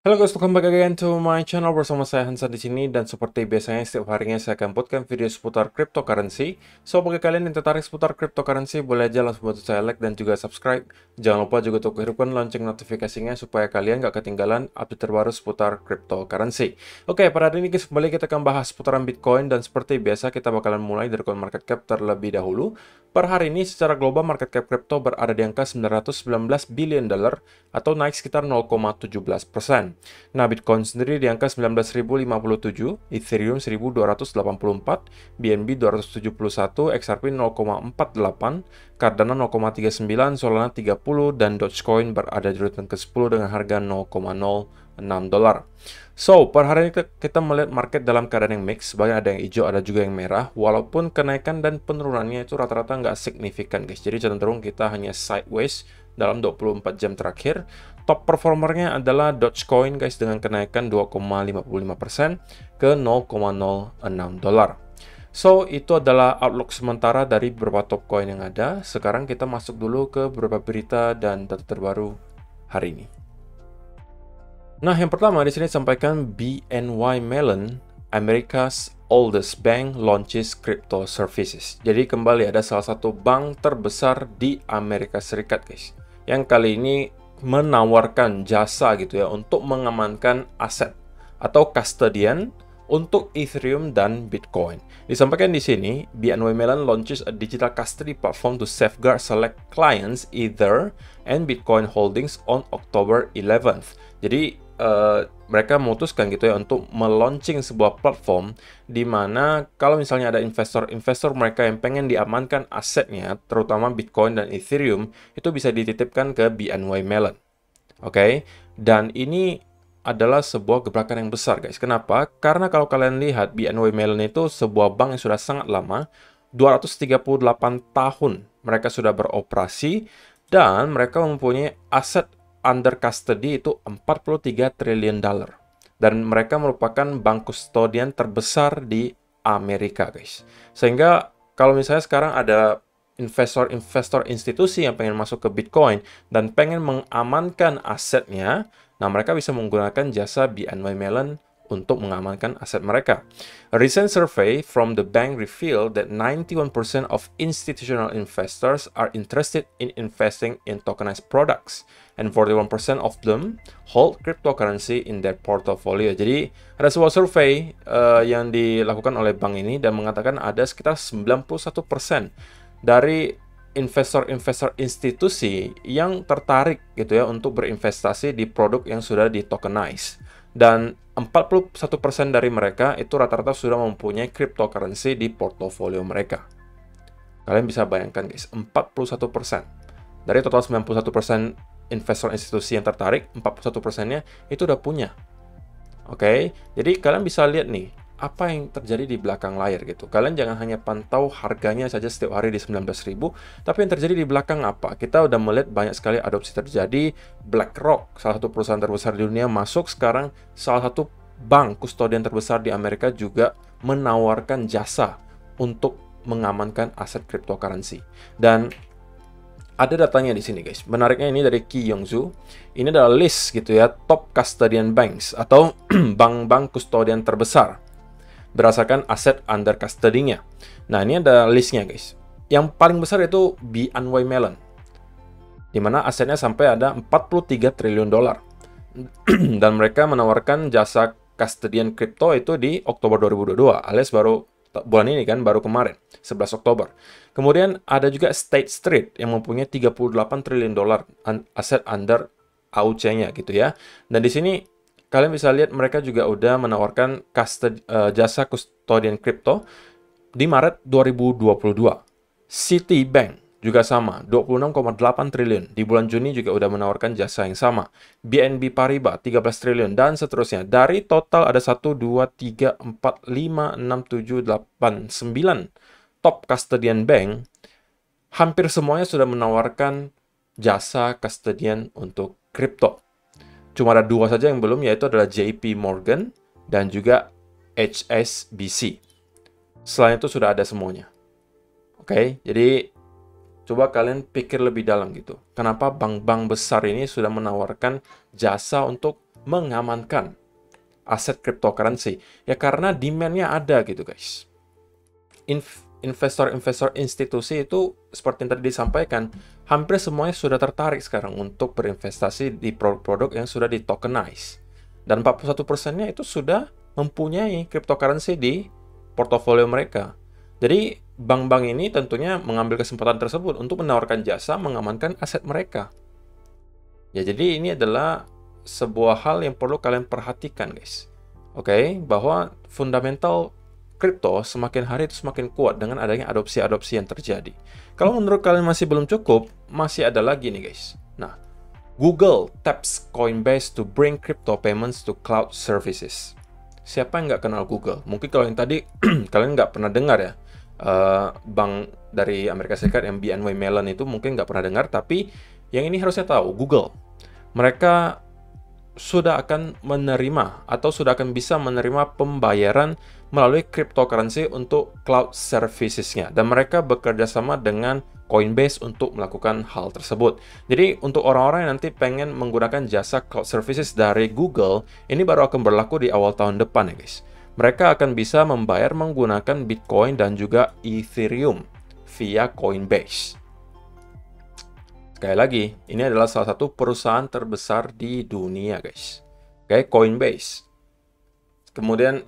Halo guys, welcome back again to my channel bersama saya Hansa di sini, dan seperti biasanya setiap harinya saya akan buatkan video seputar cryptocurrency. So bagi kalian yang tertarik seputar cryptocurrency, boleh aja langsung bantu saya like dan juga subscribe. Jangan lupa juga untuk hidupkan lonceng notifikasinya supaya kalian gak ketinggalan update terbaru seputar cryptocurrency. Oke, pada hari ini guys, kembali kita akan bahas seputaran Bitcoin, dan seperti biasa kita bakalan mulai dari coin market cap terlebih dahulu. Per hari ini secara global market cap crypto berada di angka 919 billion dollar atau naik sekitar 0,17%. Nah, Bitcoin sendiri di angka 19.057, Ethereum 1.284, BNB 271, XRP 0,48, Cardano 0,39, Solana 30, dan Dogecoin berada di urutan ke-10 dengan harga 0,06 dolar. So, per hari ini kita melihat market dalam keadaan yang mix, sebagian ada yang hijau, ada juga yang merah, walaupun kenaikan dan penurunannya itu rata-rata nggak signifikan guys. Jadi cenderung kita hanya sideways dalam 24 jam terakhir. Top performernya adalah Dogecoin guys dengan kenaikan 2,55% ke 0,06 dolar. So, itu adalah outlook sementara dari beberapa top coin yang ada. Sekarang kita masuk dulu ke beberapa berita dan data terbaru hari ini. Nah, yang pertama di sini disampaikan BNY Mellon, America's oldest bank, launches crypto services. Jadi kembali ada salah satu bank terbesar di Amerika Serikat guys, yang kali ini menawarkan jasa gitu ya untuk mengamankan aset atau custodian untuk Ethereum dan Bitcoin. Disampaikan di sini, BNY Mellon launches a digital custody platform to safeguard select clients Ether and Bitcoin holdings on October 11th. Jadi mereka memutuskan gitu ya untuk meluncing sebuah platform di mana kalau misalnya ada investor mereka yang pengen diamankan asetnya, terutama Bitcoin dan Ethereum, itu bisa dititipkan ke BNY Mellon. Oke, dan ini adalah sebuah gebrakan yang besar guys. Kenapa? Karena kalau kalian lihat BNY Mellon itu sebuah bank yang sudah sangat lama, 238 tahun mereka sudah beroperasi, dan mereka mempunyai aset under custody itu 43 triliun dolar. Dan mereka merupakan bank kustodian terbesar di Amerika, guys. Sehingga kalau misalnya sekarang ada investor institusi yang pengen masuk ke Bitcoin dan pengen mengamankan asetnya, nah mereka bisa menggunakan jasa BNY Mellon untuk mengamankan aset mereka. A recent survey from the bank revealed that 91% of institutional investors are interested in investing in tokenized products, and 41% of them hold cryptocurrency in their portfolio. Jadi, ada sebuah survei yang dilakukan oleh bank ini dan mengatakan ada sekitar 91% dari investor institusi yang tertarik gitu ya untuk berinvestasi di produk yang sudah di-tokenize. Dan 41% dari mereka itu rata-rata sudah mempunyai cryptocurrency di portofolio mereka. Kalian bisa bayangkan guys, 41%. Dari total 91% investor institusi yang tertarik, 41%-nya itu udah punya. Oke, jadi kalian bisa lihat nih, apa yang terjadi di belakang layar gitu. Kalian jangan hanya pantau harganya saja setiap hari di 19.000, tapi yang terjadi di belakang apa? Kita udah melihat banyak sekali adopsi terjadi. BlackRock, salah satu perusahaan terbesar di dunia, masuk sekarang. Salah satu bank kustodian terbesar di Amerika juga menawarkan jasa untuk mengamankan aset cryptocurrency. Dan ada datanya di sini guys. Menariknya ini dari Ki Yongzu. Ini adalah list gitu ya, top custodian banks atau bank-bank kustodian terbesar berdasarkan aset under custody-nya. Nah, ini ada listnya guys. Yang paling besar itu BNY Mellon, di mana asetnya sampai ada 43 triliun dolar. Dan mereka menawarkan jasa custodian kripto itu di Oktober 2022, alias baru bulan ini kan, baru kemarin, 11 Oktober. Kemudian ada juga State Street yang mempunyai 38 triliun dolar aset under AUC-nya gitu ya. Dan di sini kalian bisa lihat mereka juga udah menawarkan jasa kustodian kripto di Maret 2022. Citibank juga sama, 26,8 triliun. Di bulan Juni juga udah menawarkan jasa yang sama. BNB Paribas, 13 triliun, dan seterusnya. Dari total ada 1, 2, 3, 4, 5, 6, 7, 8, 9 top custodian bank. Hampir semuanya sudah menawarkan jasa custodian untuk kripto. Cuma ada 2 saja yang belum, yaitu adalah JP Morgan dan juga HSBC. Selain itu sudah ada semuanya. Oke, jadi coba kalian pikir lebih dalam gitu. Kenapa bank-bank besar ini sudah menawarkan jasa untuk mengamankan aset cryptocurrency. Ya karena demand-nya ada gitu guys. Investor-investor institusi itu seperti yang tadi disampaikan, hampir semuanya sudah tertarik sekarang untuk berinvestasi di produk-produk yang sudah di-tokenize. Dan 41%-nya itu sudah mempunyai cryptocurrency di portofolio mereka. Jadi, bank-bank ini tentunya mengambil kesempatan tersebut untuk menawarkan jasa mengamankan aset mereka. Ya, jadi ini adalah sebuah hal yang perlu kalian perhatikan, guys. Oke, bahwa fundamental kripto semakin hari itu semakin kuat dengan adanya adopsi-adopsi yang terjadi. Kalau menurut kalian masih belum cukup, masih ada lagi nih, guys. Nah, Google taps Coinbase to bring crypto payments to cloud services. Siapa yang nggak kenal Google? Mungkin kalau yang tadi kalian nggak pernah dengar ya. Bank dari Amerika Serikat yang BNY Mellon itu mungkin nggak pernah dengar, tapi yang ini harusnya tahu, Google. Mereka sudah akan menerima atau sudah akan bisa menerima pembayaran melalui cryptocurrency untuk cloud services-nya. Dan mereka bekerja sama dengan Coinbase untuk melakukan hal tersebut. Jadi untuk orang-orang yang nanti pengen menggunakan jasa cloud services dari Google, ini baru akan berlaku di awal tahun depan ya guys. Mereka akan bisa membayar menggunakan Bitcoin dan juga Ethereum via Coinbase. Sekali lagi, ini adalah salah satu perusahaan terbesar di dunia, guys. Oke, Coinbase. Kemudian,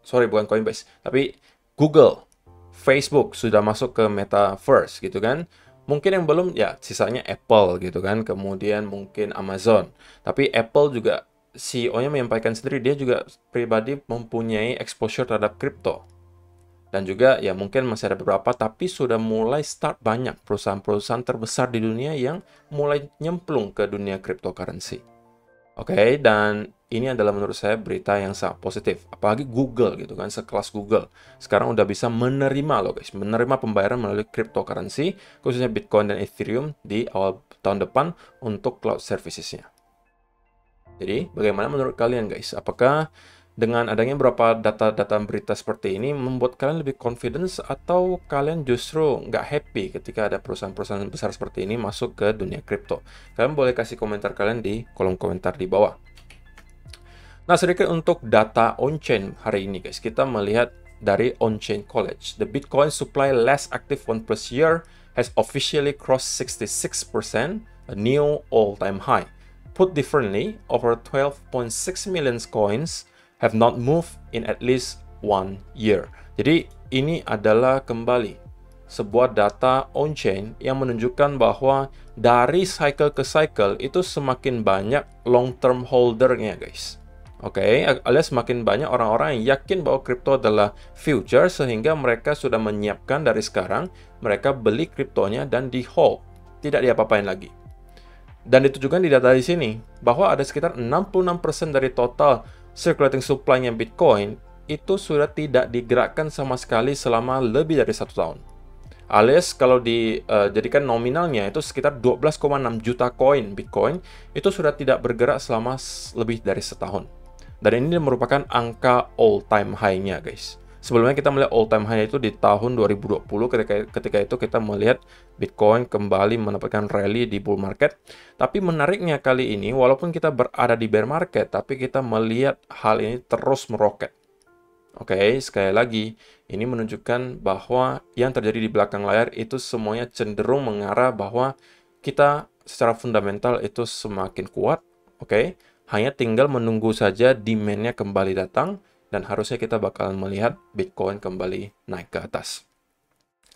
sorry, bukan Coinbase, tapi Google, Facebook sudah masuk ke Metaverse, gitu kan. Mungkin yang belum, ya sisanya Apple, gitu kan. Kemudian mungkin Amazon. Tapi Apple juga, CEO-nya menyampaikan sendiri, dia juga pribadi mempunyai exposure terhadap kripto. Dan juga ya mungkin masih ada beberapa, tapi sudah mulai start banyak perusahaan-perusahaan terbesar di dunia yang mulai nyemplung ke dunia cryptocurrency. Oke, dan ini adalah menurut saya berita yang sangat positif. Apalagi Google gitu kan, sekelas Google. Sekarang udah bisa menerima loh guys, menerima pembayaran melalui cryptocurrency, khususnya Bitcoin dan Ethereum di awal tahun depan untuk cloud services-nya. Jadi, bagaimana menurut kalian guys? Apakah dengan adanya beberapa data-data berita seperti ini membuat kalian lebih confidence atau kalian justru nggak happy ketika ada perusahaan-perusahaan besar seperti ini masuk ke dunia kripto? Kalian boleh kasih komentar kalian di kolom komentar di bawah. Nah, sedikit untuk data on-chain hari ini guys. Kita melihat dari On-Chain College. The Bitcoin supply less active 1+ year has officially crossed 66%, a new all-time high. Put differently, over 12.6 million coins have not moved in at least 1 year. Jadi ini adalah kembali sebuah data on-chain yang menunjukkan bahwa dari cycle ke cycle itu semakin banyak long-term holdernya guys. Oke, alias semakin banyak orang-orang yang yakin bahwa kripto adalah future sehingga mereka sudah menyiapkan dari sekarang, mereka beli kriptonya dan di hold, tidak diapa-apain lagi. Dan ditunjukkan di data di sini bahwa ada sekitar 66% dari total circulating supply-nya Bitcoin itu sudah tidak digerakkan sama sekali selama lebih dari 1 tahun. Alias kalau dijadikan nominalnya itu sekitar 12,6 juta koin Bitcoin itu sudah tidak bergerak selama lebih dari setahun. Dan ini merupakan angka all-time high-nya guys. Sebelumnya kita melihat all-time high itu di tahun 2020 ketika itu kita melihat Bitcoin kembali mendapatkan rally di bull market. Tapi menariknya kali ini walaupun kita berada di bear market tapi kita melihat hal ini terus meroket. Oke, sekali lagi ini menunjukkan bahwa yang terjadi di belakang layar itu semuanya cenderung mengarah bahwa kita secara fundamental itu semakin kuat. Oke, hanya tinggal menunggu saja demand-nya kembali datang. Dan harusnya kita bakalan melihat Bitcoin kembali naik ke atas.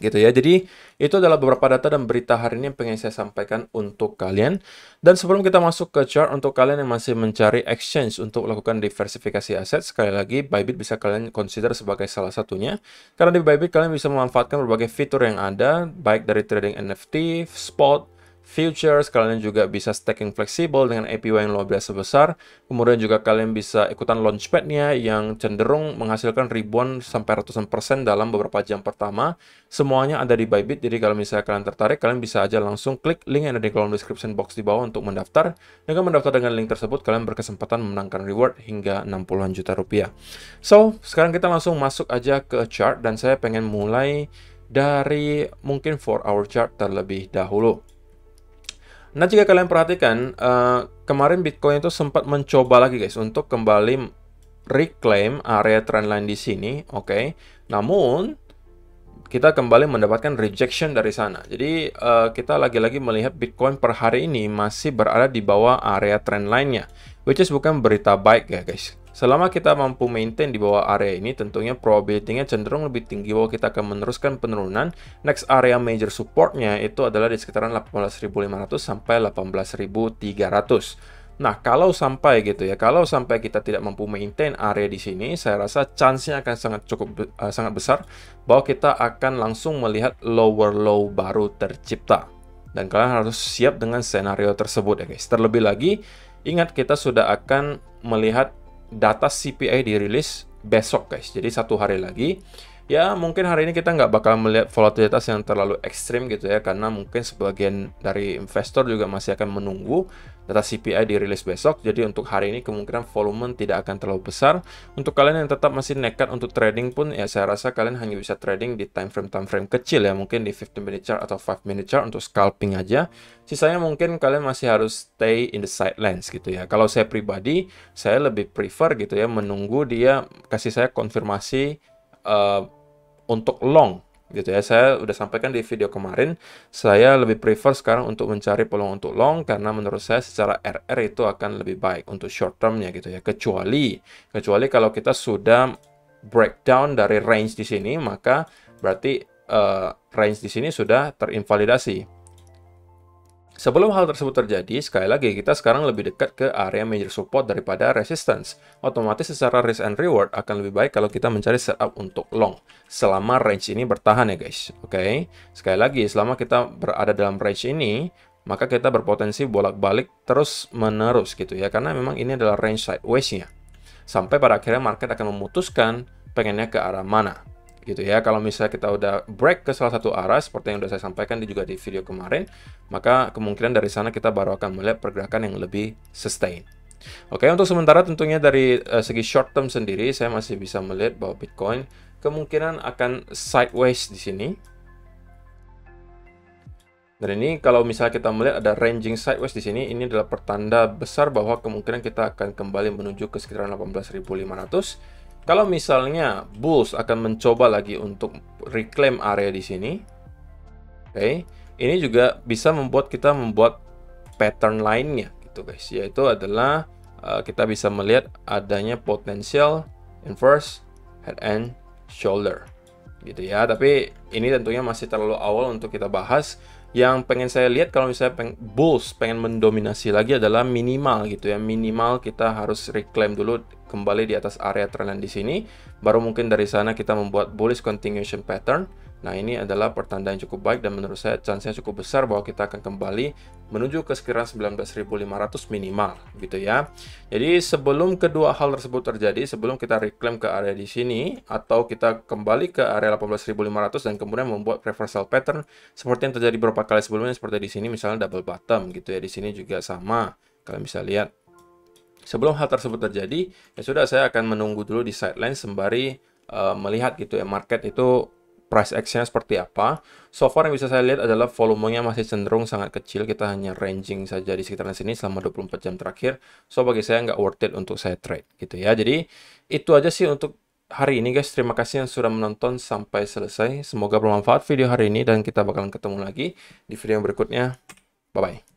Gitu ya, jadi itu adalah beberapa data dan berita hari ini yang pengen saya sampaikan untuk kalian. Dan sebelum kita masuk ke chart, untuk kalian yang masih mencari exchange untuk melakukan diversifikasi aset, sekali lagi Bybit bisa kalian consider sebagai salah satunya. Karena di Bybit kalian bisa memanfaatkan berbagai fitur yang ada, baik dari trading NFT, spot, futures, kalian juga bisa staking fleksibel dengan APY yang luar biasa besar. Kemudian juga kalian bisa ikutan launchpad-nya yang cenderung menghasilkan ribuan sampai ratusan persen dalam beberapa jam pertama. Semuanya ada di Bybit, jadi kalau misalnya kalian tertarik, kalian bisa aja langsung klik link yang ada di kolom description box di bawah untuk mendaftar. Dengan mendaftar dengan link tersebut, kalian berkesempatan memenangkan reward hingga 60-an juta rupiah. So, sekarang kita langsung masuk aja ke chart, dan saya pengen mulai dari mungkin 4 hour chart terlebih dahulu. Nah, jika kalian perhatikan, kemarin Bitcoin itu sempat mencoba lagi guys untuk kembali reclaim area trendline di sini, oke. Namun, kita kembali mendapatkan rejection dari sana. Jadi, kita lagi-lagi melihat Bitcoin per hari ini masih berada di bawah area trendline-nya, which is bukan berita baik ya guys. Selama kita mampu maintain di bawah area ini, tentunya probability-nya cenderung lebih tinggi bahwa kita akan meneruskan penurunan. Next area major support-nya itu adalah di sekitaran 18.500 sampai 18.300. Nah, kalau sampai gitu ya, kalau sampai kita tidak mampu maintain area di sini, saya rasa chance-nya akan sangat besar bahwa kita akan langsung melihat lower low baru tercipta. Dan kalian harus siap dengan skenario tersebut ya guys. Terlebih lagi, ingat kita sudah akan melihat data CPI dirilis besok guys. Jadi 1 hari lagi. Ya mungkin hari ini kita nggak bakal melihat volatilitas yang terlalu ekstrim gitu ya. Karena mungkin sebagian dari investor juga masih akan menunggu data CPI dirilis besok. Jadi untuk hari ini kemungkinan volume tidak akan terlalu besar. Untuk kalian yang tetap masih nekat untuk trading pun ya saya rasa kalian hanya bisa trading di time frame kecil ya. Mungkin di 15 minute chart atau 5 minute chart untuk scalping aja. Sisanya mungkin kalian masih harus stay in the sidelines gitu ya. Kalau saya pribadi, saya lebih prefer gitu ya menunggu dia kasih saya konfirmasi untuk long gitu ya. Saya udah sampaikan di video kemarin, saya lebih prefer sekarang untuk mencari peluang untuk long karena menurut saya secara RR itu akan lebih baik untuk short termnya gitu ya. Kecuali kalau kita sudah breakdown dari range di sini, maka berarti range di sini sudah terinvalidasi. Sebelum hal tersebut terjadi, sekali lagi kita sekarang lebih dekat ke area major support daripada resistance. Otomatis secara risk and reward akan lebih baik kalau kita mencari setup untuk long selama range ini bertahan ya guys. Oke. Sekali lagi, selama kita berada dalam range ini, maka kita berpotensi bolak-balik terus-menerus gitu ya. Karena memang ini adalah range sideways-nya. Sampai pada akhirnya market akan memutuskan pengennya ke arah mana. Gitu ya. Kalau misalnya kita udah break ke salah satu arah seperti yang udah saya sampaikan juga di video kemarin, maka kemungkinan dari sana kita baru akan melihat pergerakan yang lebih sustain. Oke, untuk sementara tentunya dari segi short term sendiri saya masih bisa melihat bahwa Bitcoin kemungkinan akan sideways di sini. Dan ini kalau misalnya kita melihat ada ranging sideways di sini, ini adalah pertanda besar bahwa kemungkinan kita akan kembali menuju ke sekitaran 18.500. Kalau misalnya bulls akan mencoba lagi untuk reclaim area di sini, oke, ini juga bisa membuat kita membuat pattern lainnya, gitu guys, yaitu adalah kita bisa melihat adanya potensial inverse head and shoulder, gitu ya. Tapi ini tentunya masih terlalu awal untuk kita bahas. Yang pengen saya lihat kalau misalnya bulls pengen mendominasi lagi adalah minimal gitu ya. Minimal kita harus reclaim dulu kembali di atas area trendline di sini. Baru mungkin dari sana kita membuat bullish continuation pattern. Nah, ini adalah pertanda yang cukup baik dan menurut saya chance-nya cukup besar bahwa kita akan kembali menuju ke sekitaran 19.500 minimal gitu ya. Jadi sebelum kedua hal tersebut terjadi, sebelum kita reclaim ke area di sini atau kita kembali ke area 18.500 dan kemudian membuat reversal pattern seperti yang terjadi beberapa kali sebelumnya seperti di sini misalnya double bottom gitu ya. Di sini juga sama. Kalian bisa lihat. Sebelum hal tersebut terjadi, ya sudah saya akan menunggu dulu di sideline sembari melihat gitu ya market itu price action-nya seperti apa. So far yang bisa saya lihat adalah volumenya masih cenderung sangat kecil. Kita hanya ranging saja di sekitaran sini selama 24 jam terakhir. So bagi saya nggak worth it untuk saya trade gitu ya. Jadi itu aja sih untuk hari ini guys. Terima kasih yang sudah menonton sampai selesai. Semoga bermanfaat video hari ini dan kita bakalan ketemu lagi di video yang berikutnya. Bye-bye.